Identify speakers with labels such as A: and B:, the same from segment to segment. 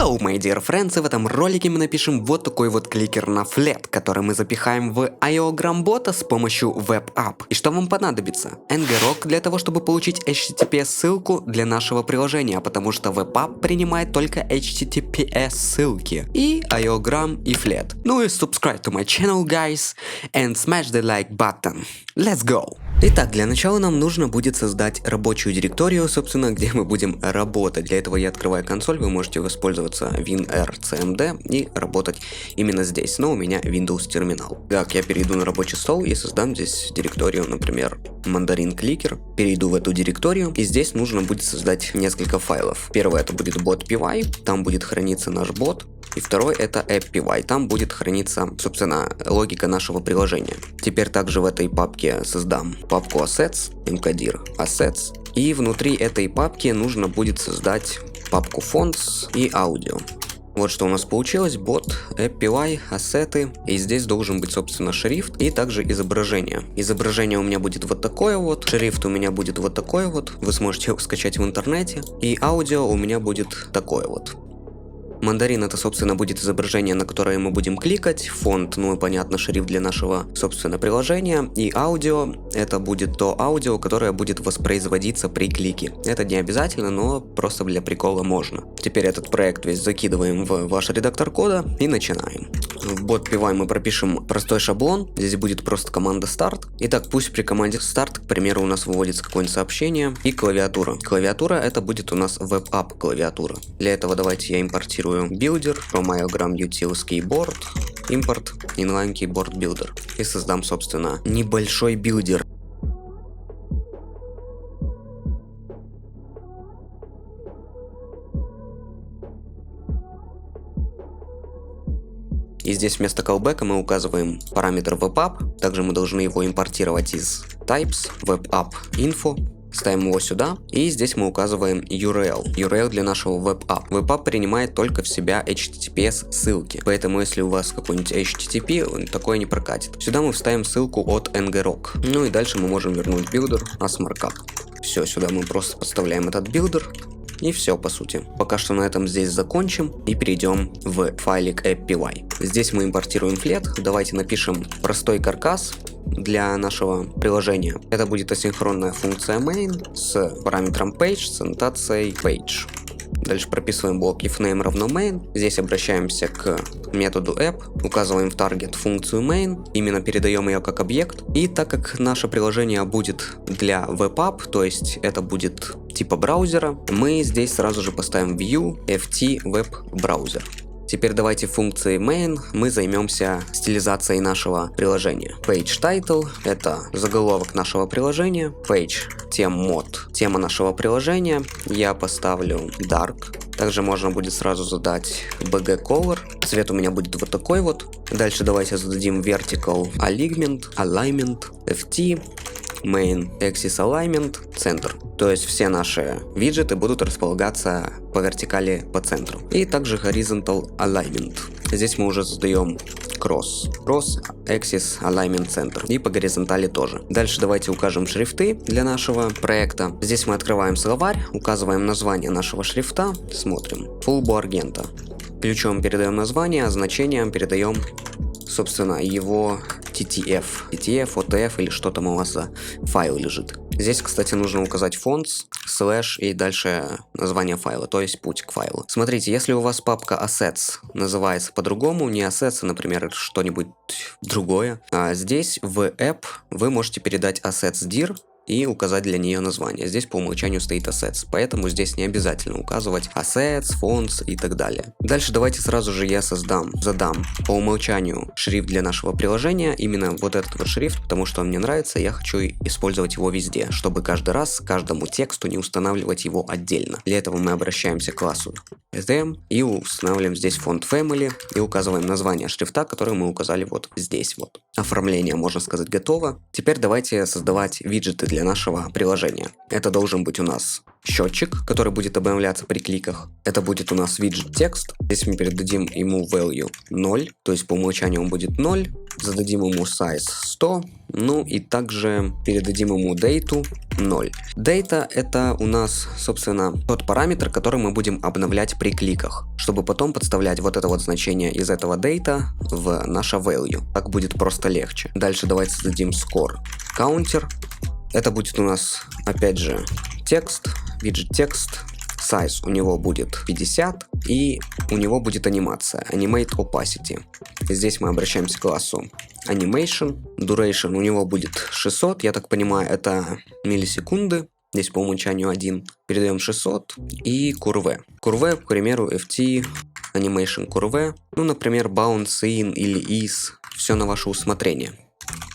A: Hello, my dear friends, и в этом ролике мы напишем вот такой вот кликер на flat, который мы запихаем в IOgram бота с помощью WebApp. И что вам понадобится? Ngrok для того, чтобы получить HTTPS ссылку для нашего приложения, потому что WebApp принимает только HTTPS ссылки. И IOgram и flat. Ну и subscribe to my channel, guys, and smash the like button. Let's go! Итак, для начала нам нужно будет создать рабочую директорию, собственно, где мы будем работать. Для этого я открываю консоль, вы можете воспользоваться WinRCMD и работать именно здесь, но у меня Windows терминал. Так, я перейду на рабочий стол и создам здесь директорию, например, Mandarin Clicker. Перейду в эту директорию, и здесь нужно будет создать несколько файлов. Первый это будет bot.py, там будет храниться наш бот. И второй это app.py, там будет храниться, собственно, логика нашего приложения. Теперь также в этой папке создам папку assets, mkdir assets, и внутри этой папки нужно будет создать папку fonts и аудио. Вот что у нас получилось: бот, app.py, ассеты, и здесь должен быть, собственно, шрифт и также изображение. Изображение у меня будет вот такое вот, шрифт у меня будет вот такой вот, вы сможете его скачать в интернете, и аудио у меня будет такое вот. Мандарин — это, собственно, будет изображение, на которое мы будем кликать, фонд, ну и понятно, шрифт для нашего, собственно, приложения, и аудио — это будет то аудио, которое будет воспроизводиться при клике. Это не обязательно, но просто для прикола можно. Теперь этот проект весь закидываем в ваш редактор кода и начинаем. В bot.py мы пропишем простой шаблон, здесь будет просто команда start. Итак, пусть при команде start, к примеру, у нас выводится какое-нибудь сообщение, и клавиатура. Клавиатура — это будет у нас WebApp клавиатура. Для этого давайте я импортирую builder from IOgram utils keyboard, import inline keyboard builder, и создам, собственно, небольшой билдер. И здесь вместо callback мы указываем параметр WebApp, также мы должны его импортировать из types WebApp info. Ставим его сюда, и здесь мы указываем URL для нашего WebApp. WebApp принимает только в себя HTTPS ссылки, поэтому если у вас какой-нибудь HTTP, такое не прокатит. Сюда мы вставим ссылку от Ngrok. Ну и дальше мы можем вернуть builder as markup. Все, сюда мы просто подставляем этот builder. И все, по сути. Пока что на этом здесь закончим и перейдем в файлик app.py. Здесь мы импортируем flat. Давайте напишем простой каркас для нашего приложения. Это будет асинхронная функция main с параметром page, с аннотацией page. Дальше прописываем блок ifName равно main. Здесь обращаемся к методу app, указываем в target функцию main, именно передаем ее как объект. И так как наше приложение будет для WebApp, то есть это будет типа браузера, мы здесь сразу же поставим view ft web browser. Теперь давайте в функции main мы займемся стилизацией нашего приложения. Page title — это заголовок нашего приложения. Page mode — тема нашего приложения. Я поставлю dark. Также можно будет сразу задать bg color. Цвет у меня будет вот такой вот. Дальше давайте зададим vertical alignment, ft, main axis alignment, центр. То есть все наши виджеты будут располагаться по вертикали по центру. И также horizontal alignment. Здесь мы уже задаем cross axis alignment center. И по горизонтали тоже. Дальше давайте укажем шрифты для нашего проекта. Здесь мы открываем словарь, указываем название нашего шрифта, смотрим. Fulbo Argento. Ключом передаем название, а значением передаем, собственно, его TTF, OTF или что там у вас за файл лежит. Здесь, кстати, нужно указать fonts, слэш и дальше название файла, то есть путь к файлу. Смотрите, если у вас папка assets называется по-другому, не assets, а, например, что-нибудь другое, а здесь в app вы можете передать assets dir и указать для нее название. Здесь по умолчанию стоит assets, поэтому здесь не обязательно указывать assets, fonts и так далее. Дальше давайте сразу же я задам по умолчанию шрифт для нашего приложения, именно вот этот вот шрифт, потому что он мне нравится, я хочу использовать его везде, чтобы каждый раз каждому тексту не устанавливать его отдельно. Для этого мы обращаемся к классу them и устанавливаем здесь font family и указываем название шрифта, который мы указали вот здесь вот. Оформление, можно сказать, готово. Теперь давайте создавать виджеты для для нашего приложения. Это должен быть у нас счетчик, который будет обновляться при кликах. Это будет у нас виджет текст. Здесь мы передадим ему value 0, то есть по умолчанию он будет 0. Зададим ему size 100, ну и также передадим ему date 0. Data это у нас, собственно, тот параметр, который мы будем обновлять при кликах, чтобы потом подставлять вот это вот значение из этого data в наше value. Так будет просто легче. Дальше давайте зададим score counter. Это будет у нас, опять же, текст, виджет текст. Size у него будет 50, и у него будет анимация, Animate Opacity. Здесь мы обращаемся к классу Animation. Duration у него будет 600, я так понимаю, это миллисекунды. Здесь по умолчанию 1. Передаем 600 и Curve. Curve, к примеру, FT, Animation Curve. Ну, например, Bounce In или Is. Все на ваше усмотрение.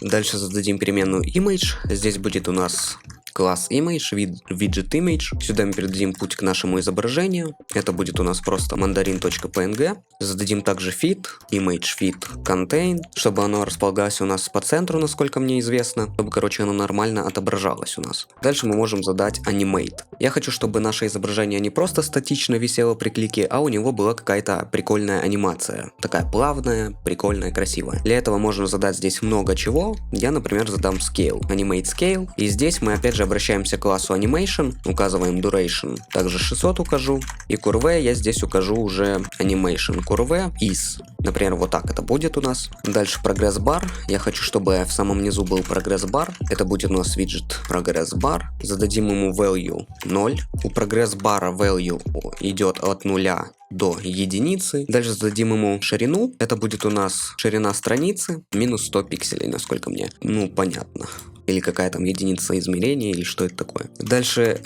A: Дальше зададим переменную Image. Здесь будет у нас класс Image, Widget Image. Сюда мы передадим путь к нашему изображению. Это будет у нас просто mandarin.png. Зададим также feed, Image Feed Contain, чтобы оно располагалось у нас по центру, насколько мне известно. Чтобы, короче, оно нормально отображалось у нас. Дальше мы можем задать Animate. Я хочу, чтобы наше изображение не просто статично висело при клике, а у него была какая-то прикольная анимация. Такая плавная, прикольная, красивая. Для этого можно задать здесь много чего. Я, например, задам Scale, Animate Scale. И здесь мы опять же обращаемся к классу Animation, указываем Duration, также 600 укажу, и Curve я здесь укажу уже Animation Curve Is. Например, вот так это будет у нас. Дальше Progress Bar. Я хочу, чтобы в самом низу был Progress Bar. Это будет у нас виджет Progress Bar. Зададим ему value 0. У Progress Bar value идет от 0 до единицы. Дальше зададим ему ширину. Это будет у нас ширина страницы минус 100 пикселей, насколько мне, понятно. Или какая там единица измерения, или что это такое. Дальше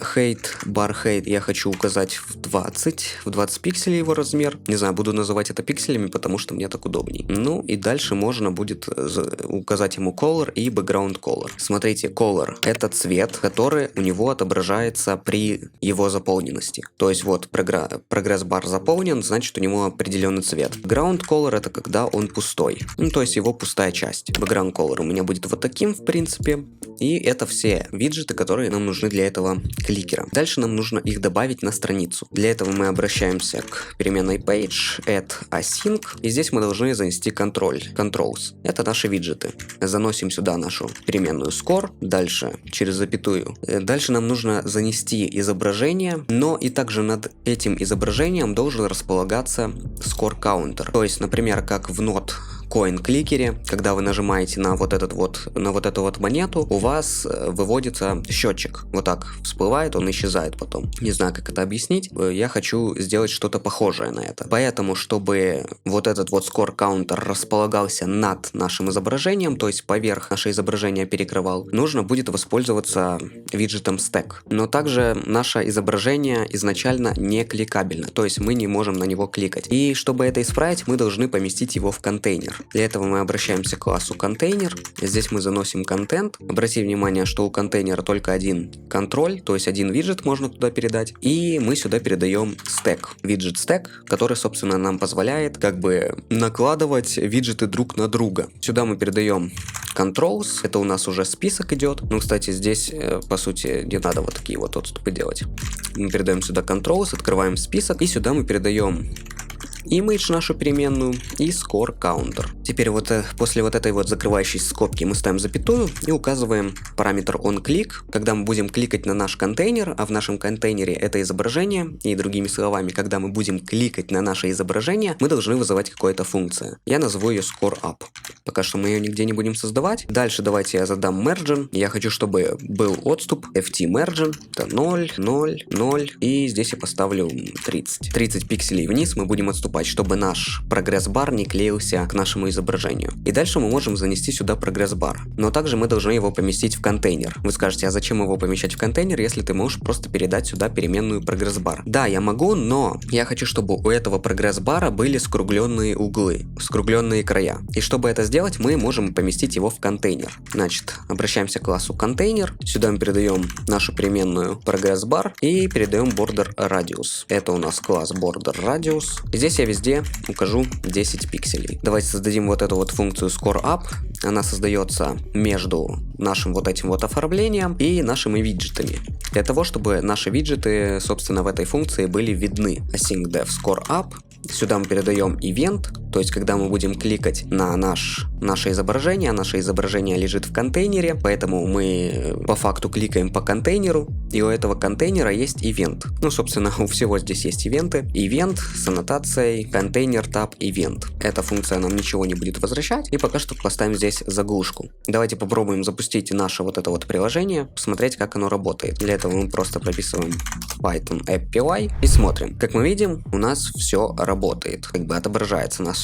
A: bar height я хочу указать в 20 пикселей его размер. Не знаю, буду называть это пикселями, потому что мне так удобней. Ну и дальше можно будет указать ему color и background color. Смотрите, color это цвет, который у него отображается при его заполненности. То есть вот прогресс бар заполнен, значит у него определенный цвет. Background color это когда он пустой. То есть его пустая часть. Background color у меня будет вот таким, в принципе. И это все виджеты, которые нам нужны для этого кликера. Дальше нам нужно их добавить на страницу. Для этого мы обращаемся к переменной page, add async. И здесь мы должны занести controls. Это наши виджеты. Заносим сюда нашу переменную score. Дальше через запятую. Дальше нам нужно занести изображение. Но и также над этим изображением должен располагаться score counter. То есть, например, как в Not Coin кликере, когда вы нажимаете на вот эту вот монету, у вас выводится счетчик. Вот так всплывает, он исчезает потом. Не знаю, как это объяснить. Я хочу сделать что-то похожее на это. Поэтому, чтобы вот этот вот score counter располагался над нашим изображением, то есть поверх наше изображение перекрывал, нужно будет воспользоваться виджетом stack. Но также наше изображение изначально не кликабельно, то есть мы не можем на него кликать. И чтобы это исправить, мы должны поместить его в контейнер. Для этого мы обращаемся к классу контейнер. Здесь мы заносим контент. Обратите внимание, что у контейнера только один контроль, то есть один виджет можно туда передать. И мы сюда передаем стек, виджет стек, который, собственно, нам позволяет накладывать виджеты друг на друга. Сюда мы передаем controls, это у нас уже список идет. Ну, кстати, здесь, по сути, не надо вот такие вот отступы делать. Мы передаем сюда controls, открываем список, и сюда мы передаем image нашу переменную и score counter. Теперь после вот этой вот закрывающей скобки мы ставим запятую и указываем параметр onClick, когда мы будем кликать на наш контейнер, а в нашем контейнере это изображение, и другими словами, когда мы будем кликать на наше изображение, мы должны вызывать какую-то функцию. Я назову ее scoreUp. Пока что мы ее нигде не будем создавать. Дальше давайте я задам margin. Я хочу, чтобы был отступ ft margin. Это 0, 0, 0. И здесь я поставлю 30. 30 пикселей вниз мы будем отступать, чтобы наш прогресс-бар не клеился к нашему изображению. И дальше мы можем занести сюда прогресс-бар. Но также мы должны его поместить в контейнер. Вы скажете, а зачем его помещать в контейнер, если ты можешь просто передать сюда переменную прогресс-бар? Да, я могу, но я хочу, чтобы у этого прогресс-бара были скругленные углы, скругленные края. И чтобы это сделать, мы можем поместить его в контейнер. Значит, обращаемся к классу контейнер. Сюда мы передаем нашу переменную прогресс-бар и передаем border radius. Это у нас класс border radius. Здесь я везде укажу 10 пикселей. Давайте создадим вот эту вот функцию scoreUp. Она создается между нашим вот этим вот оформлением и нашими виджетами. Для того, чтобы наши виджеты, собственно, в этой функции были видны. Async_dev scoreUp. Сюда мы передаем ивент, то есть когда мы будем кликать на наше изображение лежит в контейнере, поэтому мы по факту кликаем по контейнеру, и у этого контейнера есть ивент. Ну, собственно, у всего здесь есть ивенты. Ивент с аннотацией контейнер tab event. Эта функция нам ничего не будет возвращать, и пока что поставим здесь заглушку. Давайте попробуем запустить наше вот это вот приложение, посмотреть, как оно работает. Для этого мы просто прописываем Python API и смотрим. Как мы видим, у нас все работает. Как бы отображается наш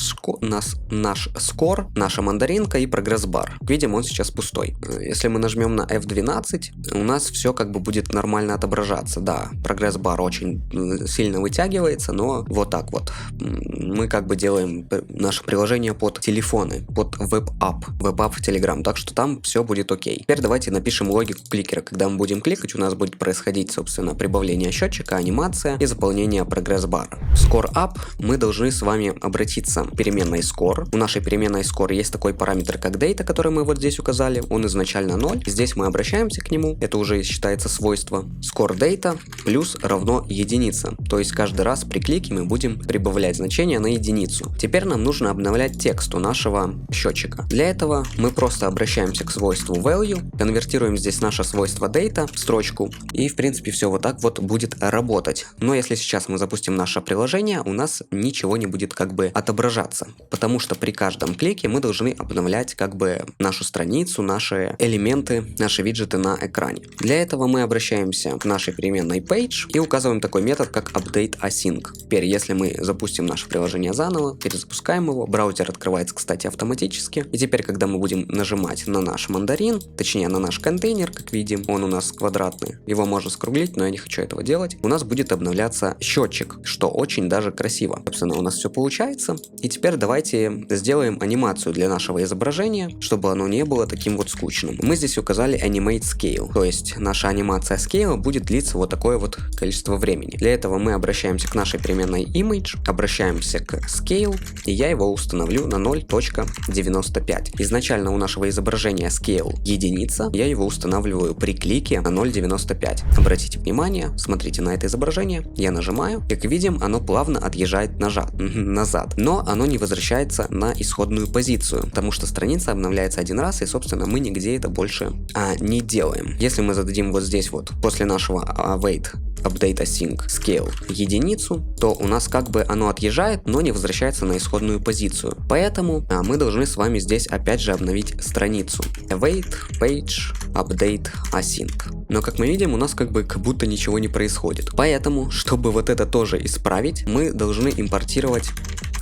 A: скор, наша мандаринка и прогресс-бар. Видим, он сейчас пустой. Если мы нажмем на F12, у нас все как бы будет нормально отображаться. Да, прогресс-бар очень сильно вытягивается, но вот так вот. Мы как бы делаем наше приложение под телефоны, под WebApp в Telegram, так что там все будет окей. Теперь давайте напишем логику кликера. Когда мы будем кликать, у нас будет происходить, собственно, прибавление счетчика, анимация и заполнение прогресс-бара. scoreUp мы должны с вами обратиться к переменной score. У нашей переменной score есть такой параметр, как data, который мы вот здесь указали. Он изначально 0. Здесь мы обращаемся к нему. Это уже считается свойство. Score data плюс равно единица. То есть каждый раз при клике мы будем прибавлять значение на единицу. Теперь нам нужно обновлять текст у нашего счетчика. Для этого мы просто обращаемся к свойству value, конвертируем здесь наше свойство data в строчку, и в принципе все вот так вот будет работать. Но если сейчас мы запустим наше приложение, у нас ничего не будет как бы отображаться, потому что при каждом клике мы должны обновлять как бы нашу страницу, наши элементы, наши виджеты на экране. Для этого мы обращаемся к нашей переменной page и указываем такой метод, как update_async. Теперь, если мы запустим наше приложение заново, перезапускаем его, браузер открывается, кстати, автоматически, и теперь, когда мы будем нажимать на наш мандарин, точнее на наш контейнер, как видим, он у нас квадратный, его можно скруглить, но я не хочу этого делать, у нас будет обновляться счетчик, что очень даже красиво. Собственно, у нас все получается, и теперь давайте сделаем анимацию для нашего изображения, чтобы оно не было таким вот скучным. Мы здесь указали animate scale, то есть наша анимация scale будет длиться вот такое вот количество времени. Для этого мы обращаемся к нашей переменной image, обращаемся к scale, и я его установлю на 0.95. Изначально у нашего изображения scale единица, я его устанавливаю при клике на 0.95. Обратите внимание, смотрите на это изображение, я нажимаю, как видим, оно плавно отъезжает назад, но оно не возвращается на исходную позицию, потому что страница обновляется один раз, и собственно мы нигде это больше не делаем. Если мы зададим вот здесь вот после нашего await update async scale единицу, то у нас как бы оно отъезжает, но не возвращается на исходную позицию. Поэтому мы должны с вами здесь опять же обновить страницу. Await page update async. Но как мы видим, у нас как будто ничего не происходит. Поэтому, чтобы вот это тоже исправить, мы должны импортировать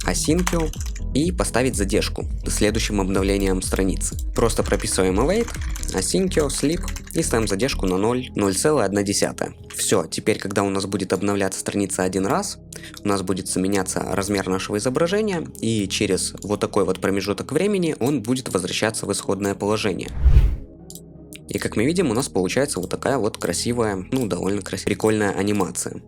A: asyncio и поставить задержку следующим обновлением страницы. Просто прописываем await, asyncio, sleep и ставим задержку на 0.1. Все, теперь, когда у нас будет обновляться страница один раз, у нас будет меняться размер нашего изображения, и через вот такой вот промежуток времени он будет возвращаться в исходное положение. И как мы видим, у нас получается вот такая вот красивая, довольно прикольная анимация.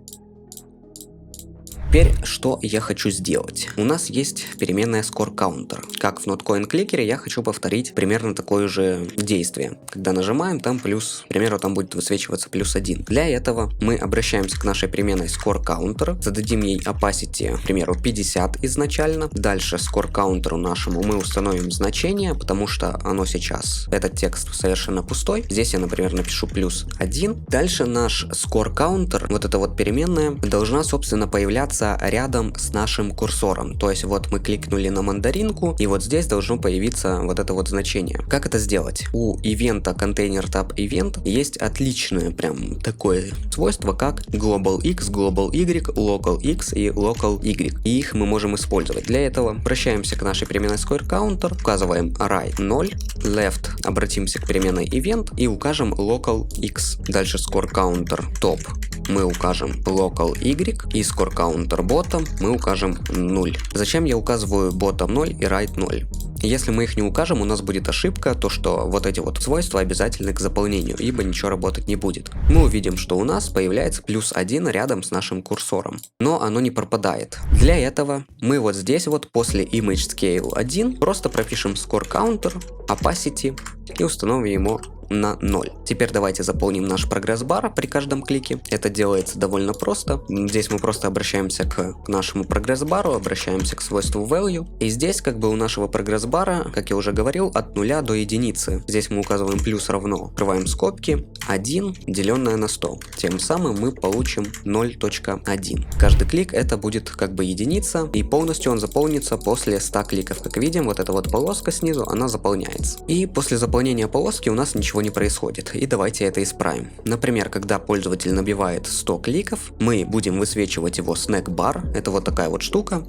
A: Теперь, что я хочу сделать? У нас есть переменная scoreCounter. Как в NotCoin кликере, я хочу повторить примерно такое же действие. Когда нажимаем, там плюс, к примеру, там будет высвечиваться +1. Для этого мы обращаемся к нашей переменной scoreCounter, зададим ей opacity, к примеру, 50 изначально. Дальше scoreCounter нашему мы установим значение, потому что оно сейчас, этот текст совершенно пустой. Здесь я, например, напишу +1. Дальше наш scoreCounter, вот эта вот переменная, должна, собственно, появляться рядом с нашим курсором. То есть вот мы кликнули на мандаринку, и вот здесь должно появиться вот это вот значение. Как это сделать? У ивента container tab event есть отличное прям такое свойство, как global x, global y, local x и local y. И их мы можем использовать. Для этого обращаемся к нашей переменной scoreCounter, указываем right 0, left обратимся к переменной event и укажем local x. Дальше scoreCounter top мы укажем local y и scoreCounter просмотр бота мы укажем 0. Зачем я указываю ботам 0 и write 0? Если мы их не укажем, у нас будет ошибка, то что вот эти вот свойства обязательны к заполнению, ибо ничего работать не будет. Мы увидим, что у нас появляется +1 рядом с нашим курсором, но оно не пропадает. Для этого мы вот здесь вот после Image Scale 1 просто пропишем Score Counter, Opacity и установим ему на 0. Теперь давайте заполним наш прогресс-бар при каждом клике. Это делается довольно просто. Здесь мы просто обращаемся к нашему прогресс-бару, обращаемся к свойству value. И здесь как бы у нашего прогресс-бара, как я уже говорил, от 0 до единицы. Здесь мы указываем плюс равно, открываем скобки, 1 деленное на 100. Тем самым мы получим 0.1. Каждый клик это будет как бы единица, и полностью он заполнится после 100 кликов. Как видим, вот эта вот полоска снизу, она заполняется. И после заполнения полоски у нас ничего не происходит. И давайте это исправим. Например, когда пользователь набивает 100 кликов, мы будем высвечивать его snack bar. Это вот такая вот штука.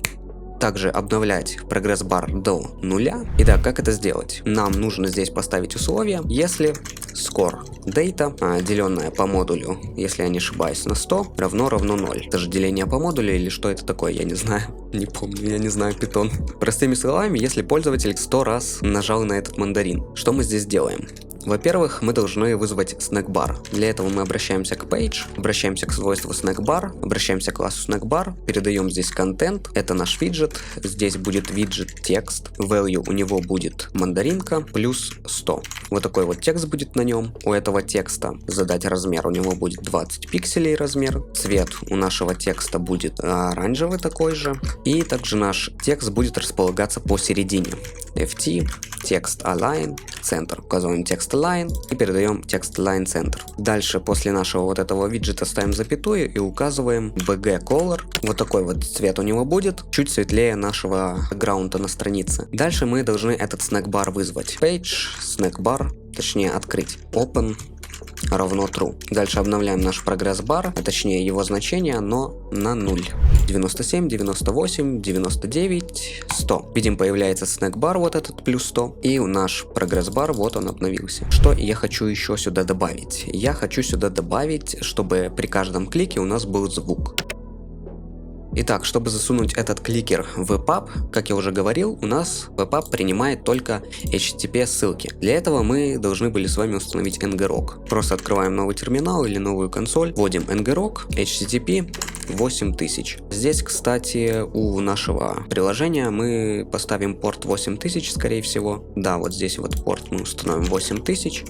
A: Также обновлять прогресс-бар до 0. Итак, как это сделать? Нам нужно здесь поставить условие, если score data, деленное по модулю, если я не ошибаюсь, на 100, равно 0. Это же деление по модулю или что это такое, я не знаю. Не помню, я не знаю Python. Простыми словами, если пользователь 100 раз нажал на этот мандарин, что мы здесь делаем? Во-первых, мы должны вызвать snackbar. Для этого мы обращаемся к page, обращаемся к свойству snackbar, обращаемся к классу snackbar, передаем здесь контент, это наш виджет, здесь будет виджет текст, value у него будет мандаринка плюс 100. Вот такой вот текст будет на нем. У этого текста задать размер, у него будет 20 пикселей размер, цвет у нашего текста будет оранжевый такой же, и также наш текст будет располагаться посередине. ft, текст align, центр, указываем текст align и передаем текст align центр. Дальше после нашего вот этого виджета ставим запятую и указываем bg color. Вот такой вот цвет у него будет, чуть светлее нашего бэкграунда на странице. Дальше мы должны этот snackbar вызвать. Page, snackbar, точнее открыть. Open равно true. Дальше обновляем наш прогресс-бар, а точнее его значение, но на 0. 97, 98, 99, 100. Видим, появляется snackbar вот этот плюс 100, и наш прогресс-бар, вот он обновился. Что я хочу еще сюда добавить? Я хочу сюда добавить, чтобы при каждом клике у нас был звук. Итак, чтобы засунуть этот кликер в WebApp, как я уже говорил, у нас WebApp принимает только HTTP ссылки. Для этого мы должны были с вами установить ngrok. Просто открываем новый терминал или новую консоль, вводим ngrok, HTTP 8000. Здесь, кстати, у нашего приложения мы поставим порт 8000, скорее всего. Да, вот здесь вот порт мы установим 8000.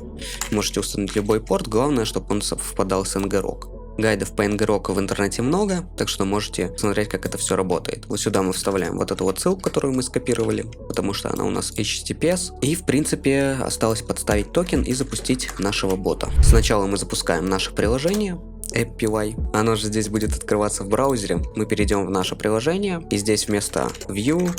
A: Можете установить любой порт, главное, чтобы он совпадал с ngrok. Гайдов по ngrok в интернете много, так что можете смотреть, как это все работает. Вот сюда мы вставляем вот эту вот ссылку, которую мы скопировали, потому что она у нас HTTPS. И в принципе осталось подставить токен и запустить нашего бота. Сначала мы запускаем наше приложение AppPy. Оно же здесь будет открываться в браузере. Мы перейдем в наше приложение, и здесь вместо View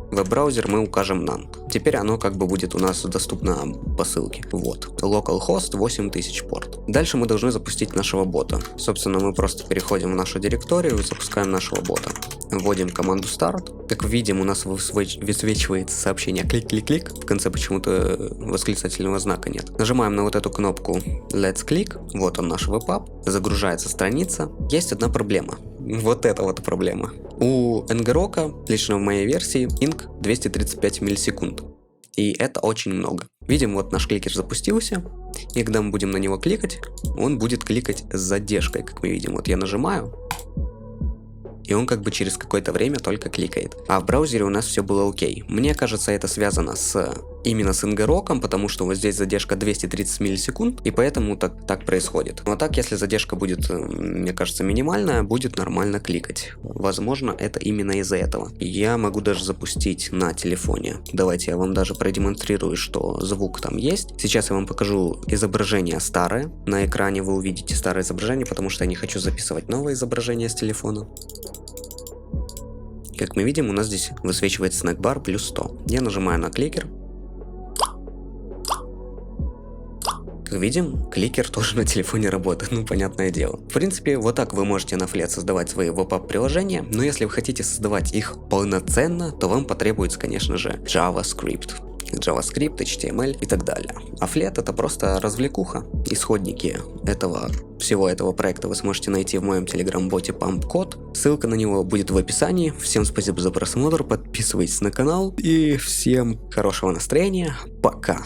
A: веб-браузер мы укажем None. Теперь оно как бы будет у нас доступно по ссылке. Вот. Localhost 8000 порт. Дальше мы должны запустить нашего бота. Собственно, мы просто переходим в нашу директорию и запускаем нашего бота. Вводим команду start. Как видим, у нас высвечивается сообщение клик-клик-клик. В конце почему-то восклицательного знака нет. Нажимаем на вот эту кнопку Let's Click. Вот он наш WebApp. Загружается страница. Есть одна проблема. Вот это вот проблема. У ngrok, лично в моей версии, пинг 235 миллисекунд. И это очень много. Видим, вот наш кликер запустился. И когда мы будем на него кликать, он будет кликать с задержкой, как мы видим. Вот я нажимаю, и он как бы через какое-то время только кликает. А в браузере у нас все было окей. Мне кажется, это связано именно с ngrok, потому что вот здесь задержка 230 миллисекунд, и поэтому так происходит. Но так, если задержка будет, мне кажется, минимальная, будет нормально кликать. Возможно, это именно из-за этого. Я могу даже запустить на телефоне. Давайте я вам даже продемонстрирую, что звук там есть. Сейчас я вам покажу изображение старое. На экране вы увидите старое изображение, потому что я не хочу записывать новое изображение с телефона. Как мы видим, у нас здесь высвечивается snackbar плюс 100. Я нажимаю на кликер. Как видим, кликер тоже на телефоне работает, ну понятное дело. В принципе, вот так вы можете на Flat создавать свои WebApp приложения, но если вы хотите создавать их полноценно, то вам потребуется, конечно же, JavaScript. JavaScript, HTML и так далее. А Flat — это просто развлекуха. Исходники всего этого проекта вы сможете найти в моем телеграм-боте PumpCode. Ссылка на него будет в описании. Всем спасибо за просмотр, подписывайтесь на канал и всем хорошего настроения. Пока!